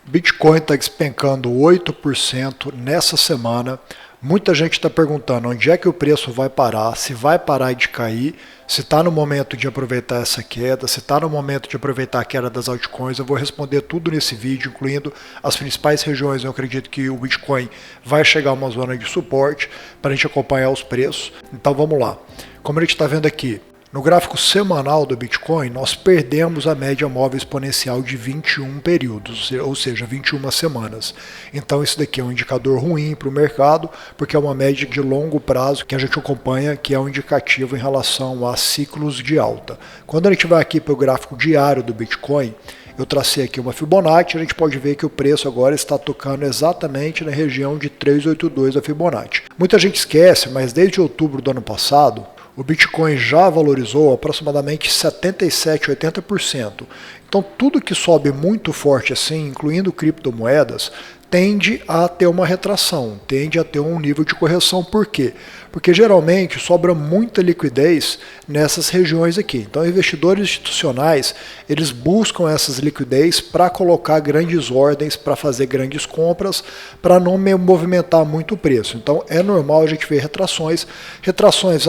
Bitcoin está despencando 8% nessa semana. Muita gente está perguntando onde é que o preço vai parar, se vai parar de cair, se está no momento de aproveitar essa queda, se está no momento de aproveitar a queda das altcoins. Eu vou responder tudo nesse vídeo, incluindo as principais regiões. Eu acredito que o Bitcoin vai chegar a uma zona de suporte para a gente acompanhar os preços. Então vamos lá. Como a gente está vendo aqui, no gráfico semanal do Bitcoin, nós perdemos a média móvel exponencial de 21 períodos, ou seja, 21 semanas. Então isso daqui é um indicador ruim para o mercado, porque é uma média de longo prazo que a gente acompanha, que é um indicativo em relação a ciclos de alta. Quando a gente vai aqui para o gráfico diário do Bitcoin, eu tracei aqui uma Fibonacci, a gente pode ver que o preço agora está tocando exatamente na região de 382 da Fibonacci. Muita gente esquece, mas desde outubro do ano passado, o Bitcoin já valorizou aproximadamente 77%, 80%. Então tudo que sobe muito forte assim, incluindo criptomoedas, tende a ter uma retração, tende a ter um nível de correção. Por quê? Porque geralmente sobra muita liquidez nessas regiões aqui. Então investidores institucionais, eles buscam essas liquidez para colocar grandes ordens, para fazer grandes compras, para não movimentar muito o preço. Então é normal a gente ver retrações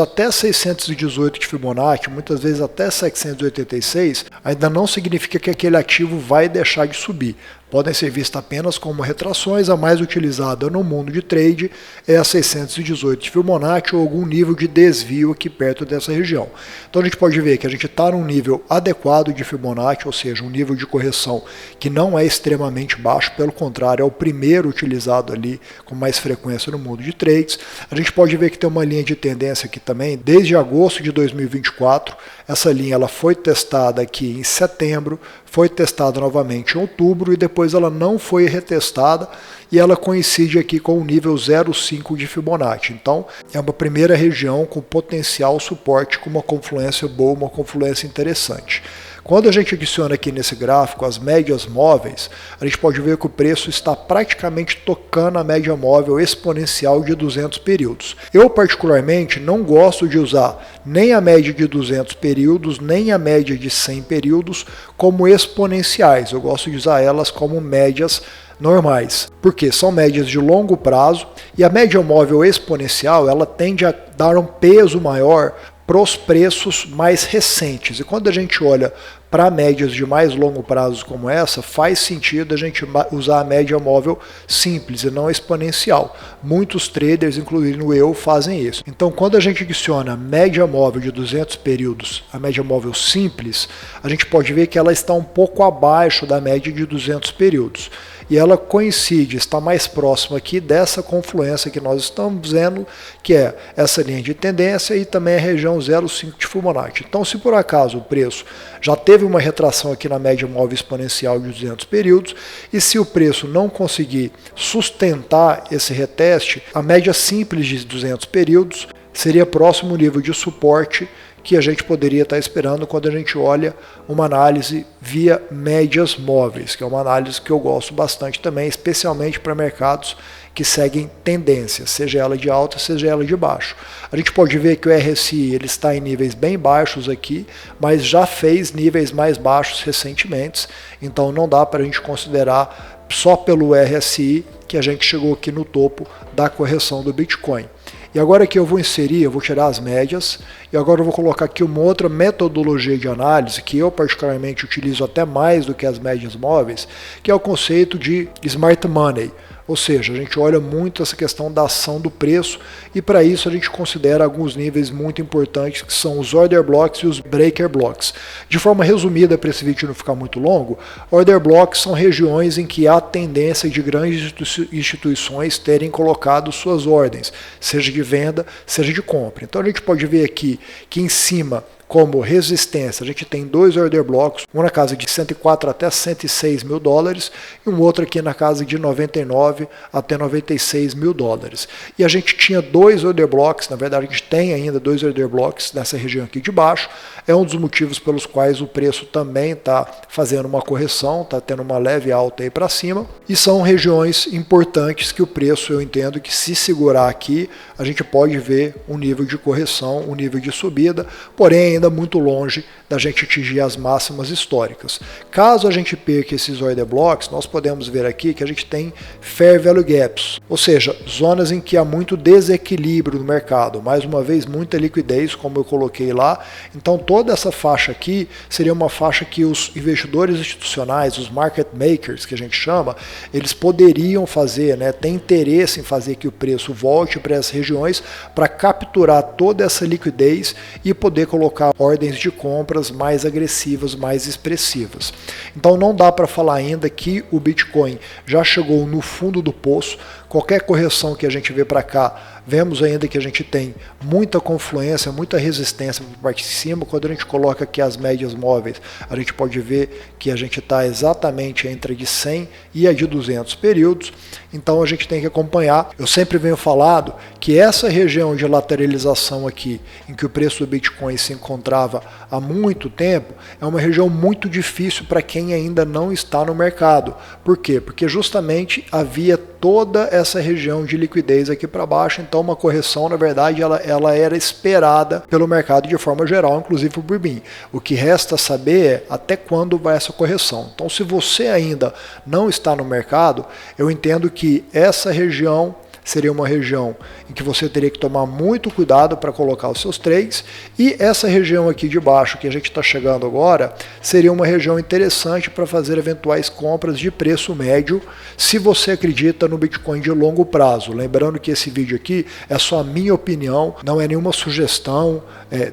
até 618 de Fibonacci, muitas vezes até 786, ainda não significa que aquele ativo vai deixar de subir. Podem ser vistas apenas como retrações. A mais utilizada no mundo de trade é a 618 de Fibonacci ou algum nível de desvio aqui perto dessa região. Então a gente pode ver que a gente está num nível adequado de Fibonacci, ou seja, um nível de correção que não é extremamente baixo, pelo contrário, é o primeiro utilizado ali com mais frequência no mundo de trades. A gente pode ver que tem uma linha de tendência aqui também, desde agosto de 2024, essa linha ela foi testada aqui em setembro, foi testada novamente em outubro e depois ela não foi retestada e ela coincide aqui com o nível 0,5 de Fibonacci. Então é uma primeira região com potencial suporte, com uma confluência boa, uma confluência interessante. Quando a gente adiciona aqui nesse gráfico as médias móveis, a gente pode ver que o preço está praticamente tocando a média móvel exponencial de 200 períodos. Eu particularmente não gosto de usar nem a média de 200 períodos, nem a média de 100 períodos como exponenciais. Eu gosto de usar elas como médias normais, porque são médias de longo prazo e a média móvel exponencial ela tende a dar um peso maior para os preços mais recentes. E quando a gente olha para médias de mais longo prazo como essa, faz sentido a gente usar a média móvel simples e não exponencial. Muitos traders, incluindo eu, fazem isso. Então, quando a gente adiciona a média móvel de 200 períodos, a média móvel simples, a gente pode ver que ela está um pouco abaixo da média de 200 períodos. E ela coincide, está mais próxima aqui dessa confluência que nós estamos vendo, que é essa linha de tendência e também a região 0,5 de Fibonacci. Então, se por acaso o preço já teve uma retração aqui na média móvel exponencial de 200 períodos, e se o preço não conseguir sustentar esse reteste, a média simples de 200 períodos seria próximo nível de suporte que a gente poderia estar esperando quando a gente olha uma análise via médias móveis, que é uma análise que eu gosto bastante também, especialmente para mercados que seguem tendências, seja ela de alta, seja ela de baixo. A gente pode ver que o RSI ele está em níveis bem baixos aqui, mas já fez níveis mais baixos recentemente, então não dá para a gente considerar só pelo RSI que a gente chegou aqui no topo da correção do Bitcoin. E agora aqui eu vou tirar as médias, e agora eu vou colocar aqui uma outra metodologia de análise, que eu particularmente utilizo até mais do que as médias móveis, que é o conceito de Smart Money. Ou seja, a gente olha muito essa questão da ação do preço e para isso a gente considera alguns níveis muito importantes que são os Order Blocks e os Breaker Blocks. De forma resumida, para esse vídeo não ficar muito longo, Order Blocks são regiões em que há tendência de grandes instituições terem colocado suas ordens, seja de venda, seja de compra. Então a gente pode ver aqui que em cima, como resistência, a gente tem dois order blocks, um na casa de 104 até 106 mil dólares e um outro aqui na casa de 99 até 96 mil dólares. E a gente tinha dois order blocks, na verdade a gente tem ainda dois order blocks nessa região aqui de baixo, é um dos motivos pelos quais o preço também está fazendo uma correção, está tendo uma leve alta aí para cima, e são regiões importantes que o preço, eu entendo que se segurar aqui, a gente pode ver um nível de correção, um nível de subida, porém ainda muito longe da gente atingir as máximas históricas. Caso a gente perca esses order blocks, nós podemos ver aqui que a gente tem fair value gaps, ou seja, zonas em que há muito desequilíbrio no mercado, mais uma vez muita liquidez, como eu coloquei lá. Então toda essa faixa aqui seria uma faixa que os investidores institucionais, os market makers que a gente chama, eles poderiam fazer, né, tem interesse em fazer que o preço volte para essas regiões para capturar toda essa liquidez e poder colocar ordens de compras mais agressivas, mais expressivas. Então não dá para falar ainda que o Bitcoin já chegou no fundo do poço. Qualquer correção que a gente vê para cá, vemos ainda que a gente tem muita confluência, muita resistência para a parte de cima. Quando a gente coloca aqui as médias móveis, a gente pode ver que a gente está exatamente entre a de 100 e a de 200 períodos. Então a gente tem que acompanhar. Eu sempre venho falando que essa região de lateralização aqui, em que o preço do Bitcoin se encontrava há muito tempo, é uma região muito difícil para quem ainda não está no mercado. Por quê? Porque justamente havia toda essa região de liquidez aqui para baixo, então uma correção, na verdade, ela era esperada pelo mercado de forma geral, inclusive por mim. O que resta saber é até quando vai essa correção. Então, se você ainda não está no mercado, eu entendo que essa região seria uma região em que você teria que tomar muito cuidado para colocar os seus trades, e essa região aqui de baixo que a gente está chegando agora seria uma região interessante para fazer eventuais compras de preço médio, se você acredita no Bitcoin de longo prazo. Lembrando que esse vídeo aqui é só a minha opinião, não é nenhuma sugestão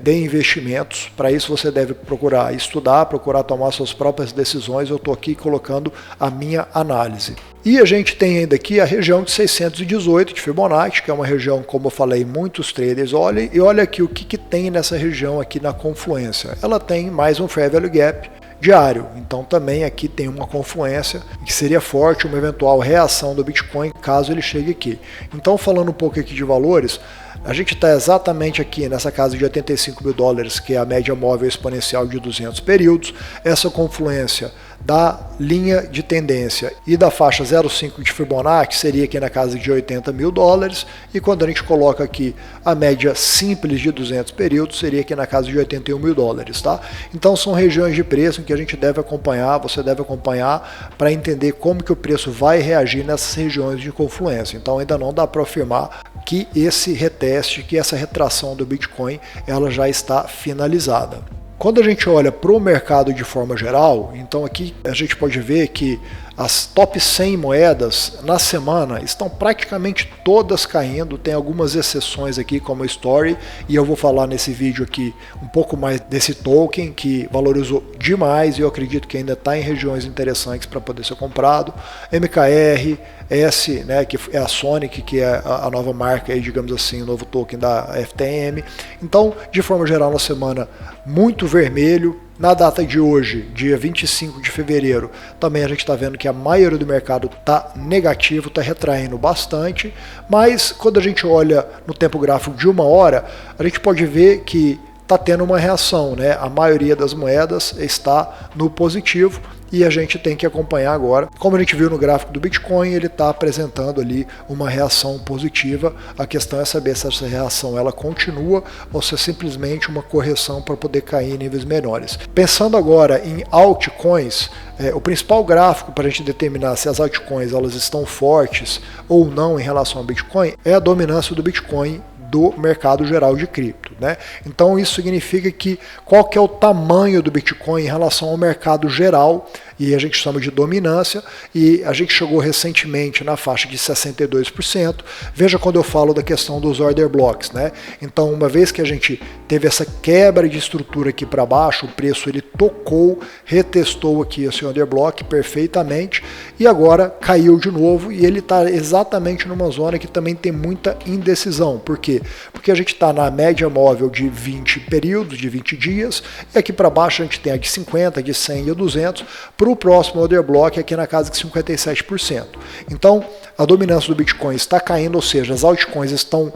de investimentos. Para isso você deve procurar estudar, procurar tomar suas próprias decisões. Eu estou aqui colocando a minha análise. E a gente tem ainda aqui a região de 618 de Fibonacci, que é uma região, como eu falei, muitos traders olhem, e olha aqui o que tem nessa região aqui na confluência. Ela tem mais um Fair Value Gap diário, então também aqui tem uma confluência que seria forte, uma eventual reação do Bitcoin caso ele chegue aqui. Então, falando um pouco aqui de valores, a gente está exatamente aqui nessa casa de 85 mil dólares, que é a média móvel exponencial de 200 períodos. Essa confluência da linha de tendência e da faixa 0,5 de Fibonacci seria aqui na casa de 80 mil dólares, e quando a gente coloca aqui a média simples de 200 períodos, seria aqui na casa de 81 mil dólares, tá? Então são regiões de preço em que a gente deve acompanhar, você deve acompanhar para entender como que o preço vai reagir nessas regiões de confluência. Então ainda não dá para afirmar que esse reteste, que essa retração do Bitcoin, ela já está finalizada. Quando a gente olha para o mercado de forma geral, então aqui a gente pode ver que as top 100 moedas na semana estão praticamente todas caindo, tem algumas exceções aqui como a Story, e eu vou falar nesse vídeo aqui um pouco mais desse token que valorizou demais e eu acredito que ainda está em regiões interessantes para poder ser comprado. MKR, S, né, que é a Sonic, que é a nova marca, aí, digamos assim, o novo token da FTM. Então, de forma geral, na semana, muito vermelho. Na data de hoje, dia 25 de fevereiro, também a gente está vendo que a maioria do mercado está negativo, está retraindo bastante, mas quando a gente olha no tempo gráfico de 1 hora, a gente pode ver que está tendo uma reação, né? A maioria das moedas está no positivo, e a gente tem que acompanhar agora. Como a gente viu no gráfico do Bitcoin, ele está apresentando ali uma reação positiva. A questão é saber se essa reação ela continua ou se é simplesmente uma correção para poder cair em níveis menores. Pensando agora em altcoins, o principal gráfico para a gente determinar se as altcoins elas estão fortes ou não em relação ao Bitcoin é a dominância do Bitcoin do mercado geral de cripto, né? Então isso significa que qual que é o tamanho do Bitcoin em relação ao mercado geral, e a gente chama de dominância, e a gente chegou recentemente na faixa de 62%. Veja quando eu falo da questão dos order blocks, né? Então, uma vez que a gente teve essa quebra de estrutura aqui para baixo, o preço ele tocou, retestou aqui esse order block perfeitamente, e agora caiu de novo, e ele está exatamente numa zona que também tem muita indecisão. Por quê? Porque a gente está na média móvel de 20 períodos, de 20 dias, e aqui para baixo a gente tem a de 50, a de 100 e a 200, para o próximo order block aqui na casa de 57%. Então, a dominância do Bitcoin está caindo, ou seja, as altcoins estão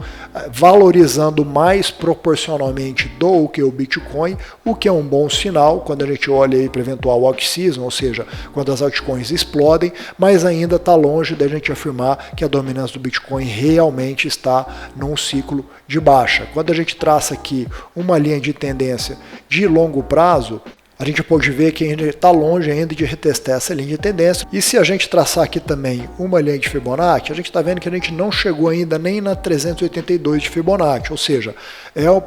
valorizando mais proporcionalmente do que o Bitcoin, o que é um bom sinal quando a gente olha para eventual off-season, ou seja, quando as altcoins explodem, mas ainda está longe da gente afirmar que a dominância do Bitcoin realmente está num ciclo de baixa. Quando a gente traça aqui uma linha de tendência de longo prazo, a gente pode ver que ainda está longe ainda de retestar essa linha de tendência. E se a gente traçar aqui também uma linha de Fibonacci, a gente está vendo que a gente não chegou ainda nem na 382 de Fibonacci, ou seja,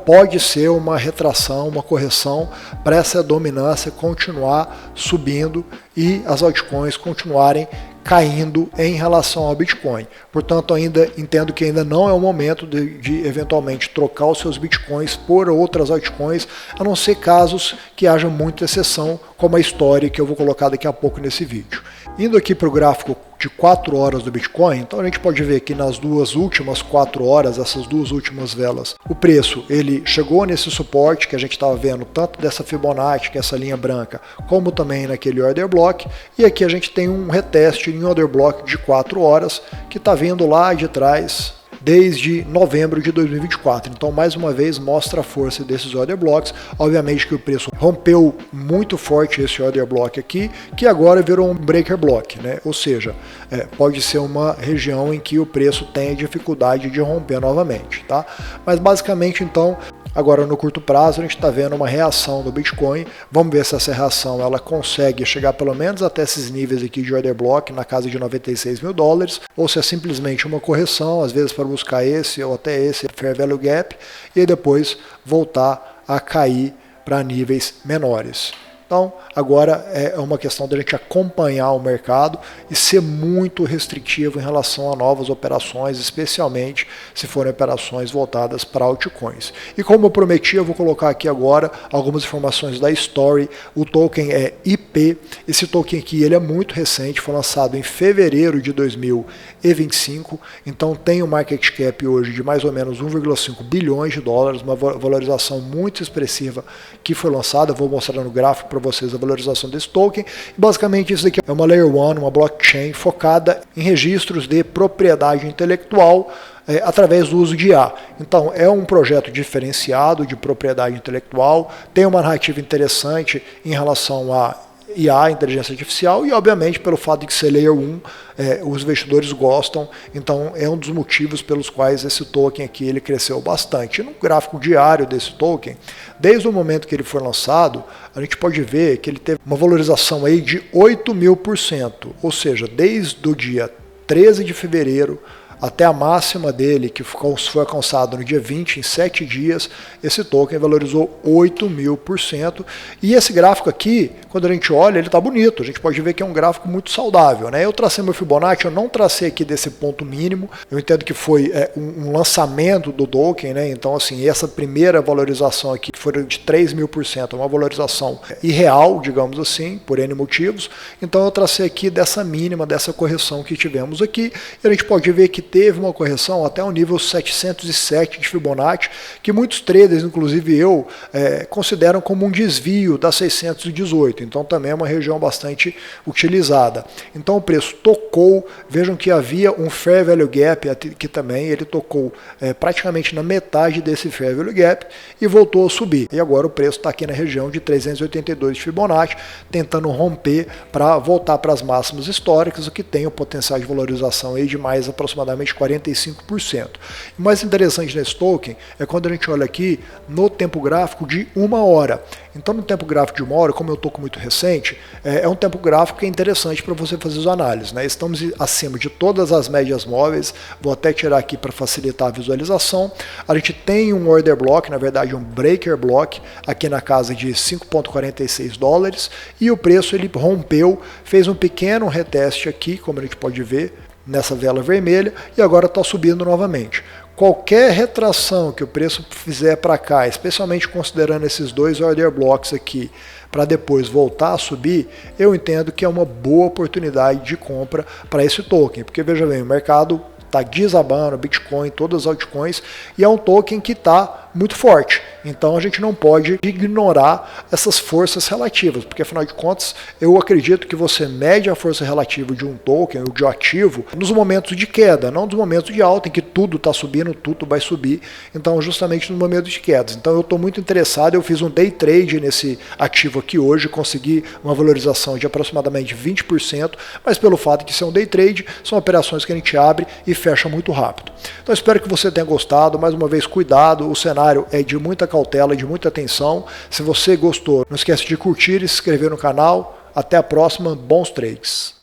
pode ser uma retração, uma correção para essa dominância continuar subindo e as altcoins continuarem caindo em relação ao Bitcoin. Portanto, ainda entendo que ainda não é o momento de eventualmente trocar os seus Bitcoins por outras altcoins, a não ser casos que haja muita exceção, como a história que eu vou colocar daqui a pouco nesse vídeo. Indo aqui para o gráfico de 4 horas do Bitcoin, então a gente pode ver que nas duas últimas 4 horas, essas duas últimas velas, o preço ele chegou nesse suporte que a gente estava vendo tanto dessa Fibonacci, que é essa linha branca, como também naquele order block, e aqui a gente tem um reteste em order block de 4 horas que está vindo lá de trás desde novembro de 2024. Então, mais uma vez, mostra a força desses order blocks. Obviamente que o preço rompeu muito forte esse order block aqui, que agora virou um breaker block, né? Ou seja, pode ser uma região em que o preço tem dificuldade de romper novamente, tá? Mas basicamente, então, agora no curto prazo a gente está vendo uma reação do Bitcoin. Vamos ver se essa reação ela consegue chegar pelo menos até esses níveis aqui de order block na casa de 96 mil dólares, ou se é simplesmente uma correção, às vezes para buscar esse ou até esse Fair Value Gap e depois voltar a cair para níveis menores. Então, agora é uma questão da gente acompanhar o mercado e ser muito restritivo em relação a novas operações, especialmente se forem operações voltadas para altcoins. E como eu prometi, eu vou colocar aqui agora algumas informações da Story. O token é IP. Esse token aqui ele é muito recente, foi lançado em fevereiro de 2025. Então tem um market cap hoje de mais ou menos 1,5 bilhões de dólares, uma valorização muito expressiva que foi lançada. Eu vou mostrar no gráfico para vocês a valorização desse token. Basicamente isso aqui é uma Layer 1, uma blockchain focada em registros de propriedade intelectual através do uso de IA. Então é um projeto diferenciado de propriedade intelectual, tem uma narrativa interessante em relação a IA, inteligência artificial, e obviamente pelo fato de ser Layer 1, os investidores gostam, então é um dos motivos pelos quais esse token aqui ele cresceu bastante. No gráfico diário desse token, desde o momento que ele foi lançado, a gente pode ver que ele teve uma valorização aí de 8.000%, ou seja, desde o dia 13 de fevereiro até a máxima dele, que foi alcançado no dia 20, em 7 dias, esse token valorizou 8.000%. E esse gráfico aqui, quando a gente olha, ele está bonito. A gente pode ver que é um gráfico muito saudável, né? Eu tracei meu Fibonacci, eu não tracei aqui desse ponto mínimo. Eu entendo que foi um lançamento do token, né? Então, assim, essa primeira valorização aqui foi de 3.000%, uma valorização irreal, digamos assim, por N motivos. Então, eu tracei aqui dessa mínima, dessa correção que tivemos aqui. E a gente pode ver que teve uma correção até o nível 707 de Fibonacci, que muitos traders, inclusive eu, consideram como um desvio da 618, então também é uma região bastante utilizada. Então o preço tocou, vejam que havia um Fair Value Gap aqui também, ele tocou praticamente na metade desse Fair Value Gap e voltou a subir. E agora o preço está aqui na região de 382 de Fibonacci, tentando romper para voltar para as máximas históricas, o que tem o potencial de valorização aí de mais aproximadamente 45%. O mais interessante nesse token é quando a gente olha aqui no tempo gráfico de 1 hora. Então no tempo gráfico de 1 hora, como eu estou com muito recente, é um tempo gráfico que é interessante para você fazer as análises, né? Estamos acima de todas as médias móveis, vou até tirar aqui para facilitar a visualização. A gente tem um order block, na verdade um breaker block, aqui na casa de 5,46 dólares, e o preço ele rompeu, fez um pequeno reteste aqui, como a gente pode ver, nessa vela vermelha, e agora está subindo novamente. Qualquer retração que o preço fizer para cá, especialmente considerando esses dois order blocks aqui, para depois voltar a subir, eu entendo que é uma boa oportunidade de compra para esse token, porque veja bem, o mercado está desabando, Bitcoin, todas as altcoins, e é um token que está muito forte. Então a gente não pode ignorar essas forças relativas, porque afinal de contas eu acredito que você mede a força relativa de um token ou de um ativo nos momentos de queda, não nos momentos de alta em que tudo está subindo, tudo vai subir. Então justamente nos momentos de quedas. Então eu estou muito interessado, eu fiz um day trade nesse ativo aqui hoje, consegui uma valorização de aproximadamente 20%, mas pelo fato de ser um day trade, são operações que a gente abre e fecha muito rápido. Então espero que você tenha gostado, mais uma vez cuidado, o cenário é de muita cautela, de muita atenção. Se você gostou, não esquece de curtir e se inscrever no canal. Até a próxima, bons trades!